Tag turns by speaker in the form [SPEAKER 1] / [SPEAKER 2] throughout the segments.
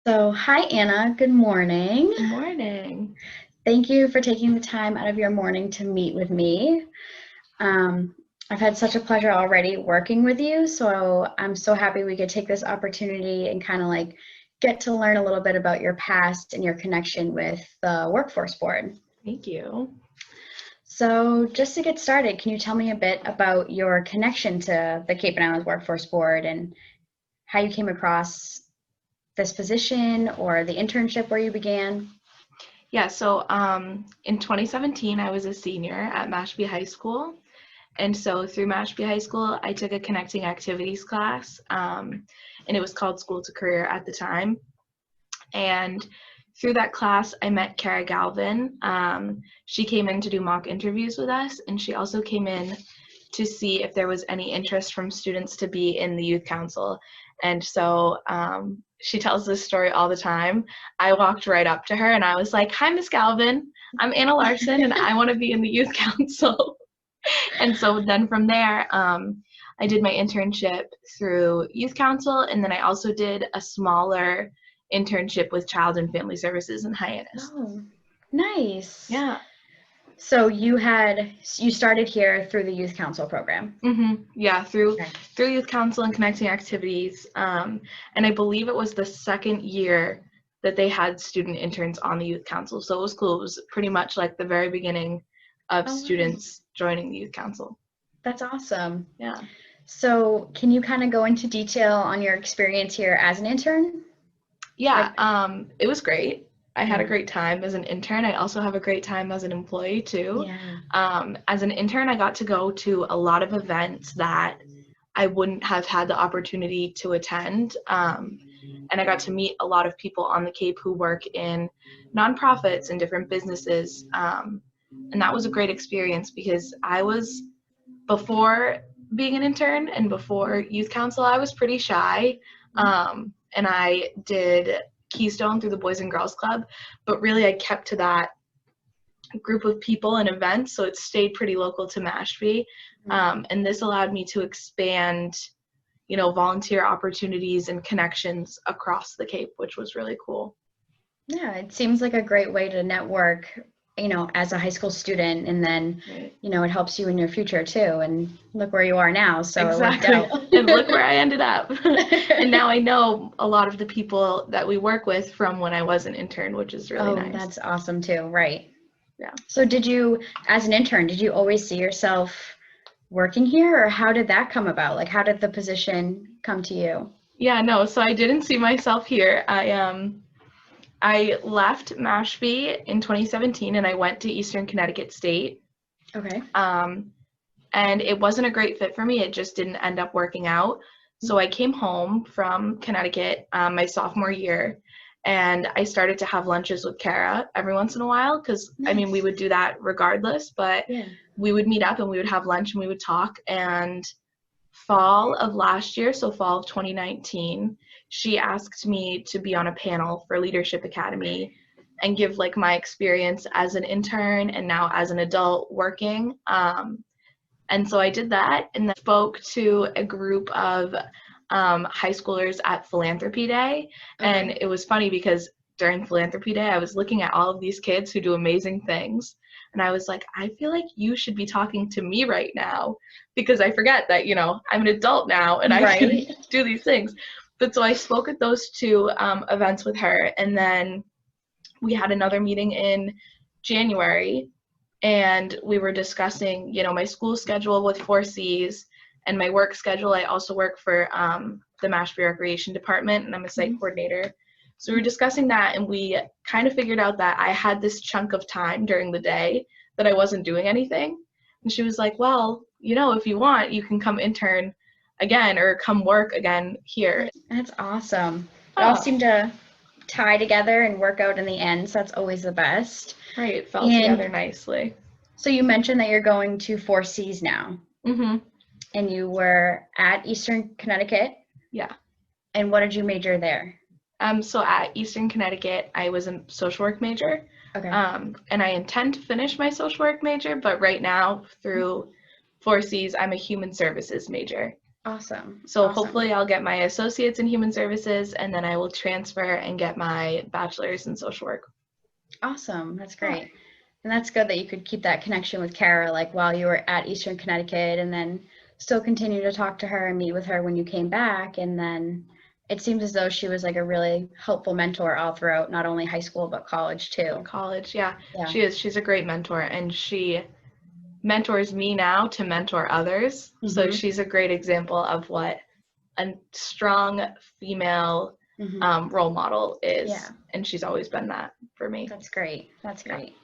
[SPEAKER 1] So, hi Anna, good morning.
[SPEAKER 2] Good morning.
[SPEAKER 1] Thank you for taking the time out of your morning to meet with me. Um, I've had such a pleasure already working with you, so I'm so happy we could take this opportunity and kind of like get to learn a little bit about your past and your connection with the workforce board.
[SPEAKER 2] Thank you.
[SPEAKER 1] So, just to get started, can you tell me a bit about your connection to the Cape and Islands Workforce Board and how you came across this position or the internship where you began?
[SPEAKER 2] Yeah, so in 2017, I was a senior at Mashpee High School. And so through Mashpee High School, I took a connecting activities class, and it was called School to Career at the time. And through that class, I met Kara Galvin. She came in to do mock interviews with us, and she also came in to see if there was any interest from students to be in the Youth Council. And so she tells this story all the time. I walked right up to her and I was like, "Hi, Miss Galvin. I'm Anna Larsson, and I want to be in the Youth Council." And so then from there, I did my internship through Youth Council, and then I also did a smaller internship with Child and Family Services in Hyannis.
[SPEAKER 1] Oh, nice.
[SPEAKER 2] Yeah.
[SPEAKER 1] So you started here through the Youth Council program.
[SPEAKER 2] Yeah, through
[SPEAKER 1] Okay.
[SPEAKER 2] Youth Council and connecting activities, and I believe it was the second year that they had student interns on the Youth Council. So it was cool. It was pretty much like the very beginning of
[SPEAKER 1] Oh, wow.
[SPEAKER 2] students joining the Youth Council.
[SPEAKER 1] That's awesome.
[SPEAKER 2] Yeah.
[SPEAKER 1] So can you kind of go into detail on your experience here as an intern?
[SPEAKER 2] Yeah,
[SPEAKER 1] Like,
[SPEAKER 2] it was great. I had a
[SPEAKER 1] yeah.
[SPEAKER 2] great time as an intern. I also have a great time as an employee too.
[SPEAKER 1] Yeah.
[SPEAKER 2] As an intern, I got to go to a lot of events that I wouldn't have had the opportunity to attend. And I got to meet a lot of people on the Cape who work in nonprofits and different businesses. And that was a great experience because before being an intern and before youth council, I was pretty shy. And I did Keystone through the Boys and Girls Club, but really I kept to that group of people and events, so it stayed pretty local to Mashpee. And this allowed me to expand, volunteer opportunities and connections across the Cape, which was really cool.
[SPEAKER 1] Yeah, it seems like a great way to network, as a high school student, and then,
[SPEAKER 2] Right.
[SPEAKER 1] it helps you in your future too. And look where you are now, so it worked
[SPEAKER 2] Exactly.
[SPEAKER 1] out.
[SPEAKER 2] And look where I ended up. And now I know a lot of the people that we work with from when I was an intern, which is really
[SPEAKER 1] Oh,
[SPEAKER 2] nice.
[SPEAKER 1] that's awesome too, right.
[SPEAKER 2] Yeah.
[SPEAKER 1] So as an intern, did you always see yourself working here, or how did that come about? Like, how did the position come to you?
[SPEAKER 2] Yeah, no, so I didn't see myself here. I left Mashpee in 2017 and I went to Eastern Connecticut State.
[SPEAKER 1] Okay.
[SPEAKER 2] And it wasn't a great fit for me. It just didn't end up working out. So I came home from Connecticut my sophomore year, and I started to have lunches with Kara every once in a while because, I mean, we would do that regardless, but
[SPEAKER 1] Yeah.
[SPEAKER 2] we would meet up and we would have lunch and we would talk. And fall of last year, so fall of 2019, she asked me to be on a panel for Leadership Academy and give like my experience as an intern and now as an adult working. And so I did that and then spoke to a group of high schoolers at Philanthropy Day. And it was funny because during Philanthropy Day, I was looking at all of these kids who do amazing things. And I was like, I feel like you should be talking to me right now because I forget that, I'm an adult now and I can do these things. But so I spoke at those two events with her. And then we had another meeting in January and we were discussing, my school schedule with 4Cs and my work schedule. I also work for the Mashpee Recreation Department, and I'm a site coordinator. So we were discussing that, and we kind of figured out that I had this chunk of time during the day that I wasn't doing anything. And she was like, well, if you want, you can come intern again or come work again here.
[SPEAKER 1] That's awesome. It all seemed to tie together and work out in the end, so that's always the best.
[SPEAKER 2] Right, it fell together nicely.
[SPEAKER 1] So you mentioned that you're going to 4Cs now.
[SPEAKER 2] Mm-hmm.
[SPEAKER 1] And you were at Eastern Connecticut?
[SPEAKER 2] Yeah.
[SPEAKER 1] And what did you major there?
[SPEAKER 2] So at Eastern Connecticut, I was a social work major.
[SPEAKER 1] Okay.
[SPEAKER 2] And I intend to finish my social work major, but right now through 4Cs, I'm a human services major.
[SPEAKER 1] Awesome.
[SPEAKER 2] So
[SPEAKER 1] Awesome.
[SPEAKER 2] hopefully I'll get my associates in human services, and then I will transfer and get my bachelor's in social work.
[SPEAKER 1] Awesome. That's great. And that's good that you could keep that connection with Kara, like while you were at Eastern Connecticut, and then still continue to talk to her and meet with her when you came back. And then it seems as though she was like a really helpful mentor all throughout, not only high school, but college too.
[SPEAKER 2] College, yeah.
[SPEAKER 1] Yeah.
[SPEAKER 2] She is. She's a great mentor, and she mentors me now to mentor others. So she's a great example of what a strong female role model is.
[SPEAKER 1] Yeah.
[SPEAKER 2] And she's always been that for me.
[SPEAKER 1] That's great. That's great. Yeah.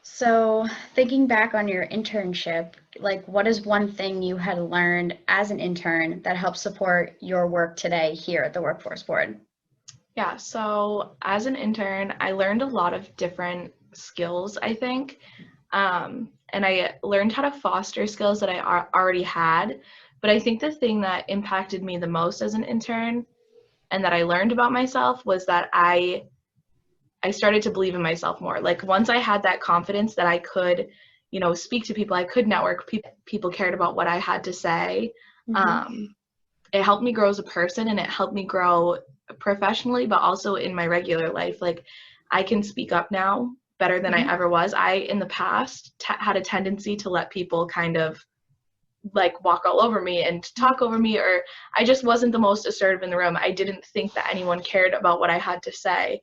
[SPEAKER 1] So thinking back on your internship, like what is one thing you had learned as an intern that helps support your work today here at the Workforce Board?
[SPEAKER 2] Yeah, so as an intern, I learned a lot of different skills, I think. And I learned how to foster skills that I already had. But I think the thing that impacted me the most as an intern and that I learned about myself was that I started to believe in myself more. Like once I had that confidence that I could, you know, speak to people, I could network, people cared about what I had to say. It helped me grow as a person, and it helped me grow professionally, but also in my regular life. Like I can speak up now better than I ever was. I, in the past, had a tendency to let people kind of like walk all over me and talk over me, or I just wasn't the most assertive in the room. I didn't think that anyone cared about what I had to say.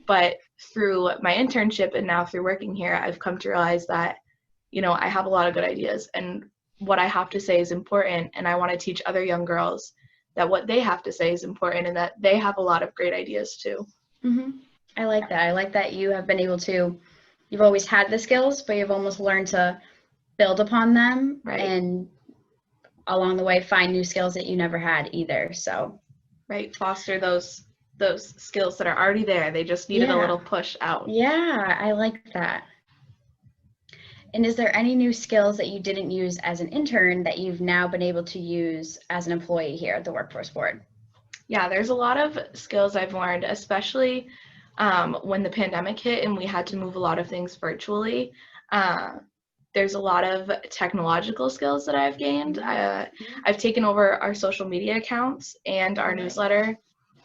[SPEAKER 2] But through my internship and now through working here, I've come to realize that, you know, I have a lot of good ideas, and what I have to say is important, and I want to teach other young girls that what they have to say is important and that they have a lot of great ideas too.
[SPEAKER 1] I like that. I like that you have been able to, you've always had the skills, but you've almost learned to build upon them,
[SPEAKER 2] Right.
[SPEAKER 1] And along the way find new skills that you never had either. So
[SPEAKER 2] right, foster those skills that are already there. They just needed a little push out.
[SPEAKER 1] Yeah, I like that. And is there any new skills that you didn't use as an intern that you've now been able to use as an employee here at the Workforce Board?
[SPEAKER 2] Yeah, there's a lot of skills I've learned, especially when the pandemic hit and we had to move a lot of things virtually. There's a lot of technological skills that I've gained. I've taken over our social media accounts and our newsletter,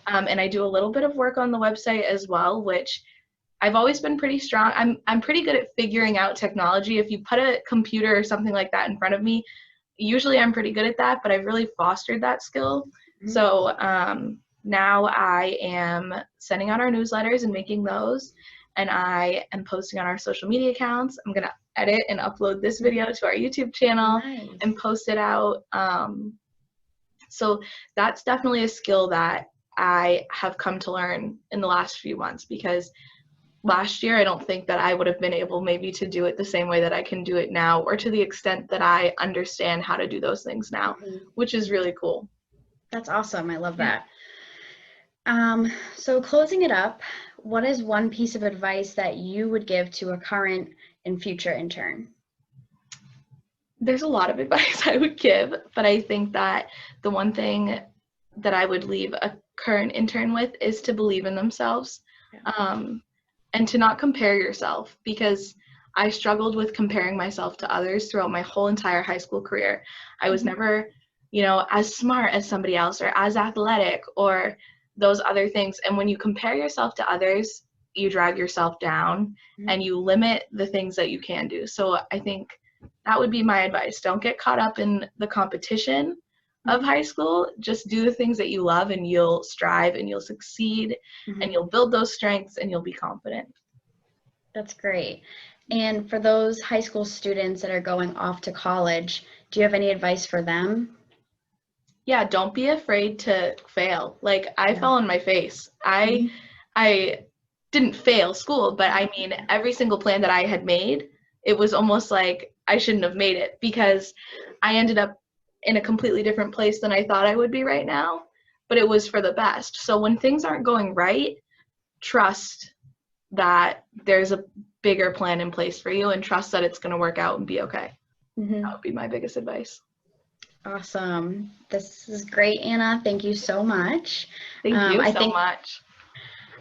[SPEAKER 2] and I do a little bit of work on the website as well, which I've always been pretty strong. I'm pretty good at figuring out technology. If you put a computer or something like that in front of me, usually I'm pretty good at that, but I've really fostered that skill. So now I am sending out our newsletters and making those, and I am posting on our social media accounts. I'm going to edit and upload this video to our YouTube channel and post it out. So that's definitely a skill that I have come to learn in the last few months, because last year I don't think that I would have been able maybe to do it the same way that I can do it now, or to the extent that I understand how to do those things now, which is really cool.
[SPEAKER 1] That's awesome. I love that. So closing it up, what is one piece of advice that you would give to a current and future intern?
[SPEAKER 2] There's a lot of advice I would give, but I think that the one thing that I would leave a current intern with is to believe in themselves, and to not compare yourself, because I struggled with comparing myself to others throughout my whole entire high school career. I was never, you know, as smart as somebody else or as athletic or those other things. And when you compare yourself to others, you drag yourself down and you limit the things that you can do. So I think that would be my advice. Don't get caught up in the competition of high school. Just do the things that you love, and you'll strive and you'll succeed and you'll build those strengths and you'll be confident.
[SPEAKER 1] That's great. And for those high school students that are going off to college, do you have any advice for them?
[SPEAKER 2] Yeah, don't be afraid to fail. Like I fell on my face. I didn't fail school, but I mean, every single plan that I had made, it was almost like I shouldn't have made it, because I ended up in a completely different place than I thought I would be right now, but it was for the best. So when things aren't going right, trust that there's a bigger plan in place for you, and trust that it's going to work out and be okay. That would be my biggest advice.
[SPEAKER 1] Awesome. This is great, Anna. Thank you so much.
[SPEAKER 2] Thank you so much.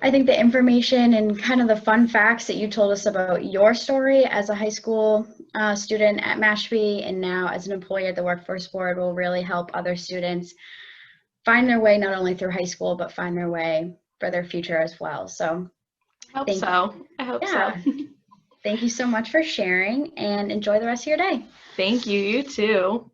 [SPEAKER 1] I think the information and kind of the fun facts that you told us about your story as a high school student at Mashpee and now as an employee at the Workforce Board will really help other students find their way not only through high school, but find their way for their future as well. So
[SPEAKER 2] I hope so. I hope so.
[SPEAKER 1] Thank you so much for sharing and enjoy the rest of your day.
[SPEAKER 2] Thank you. You too.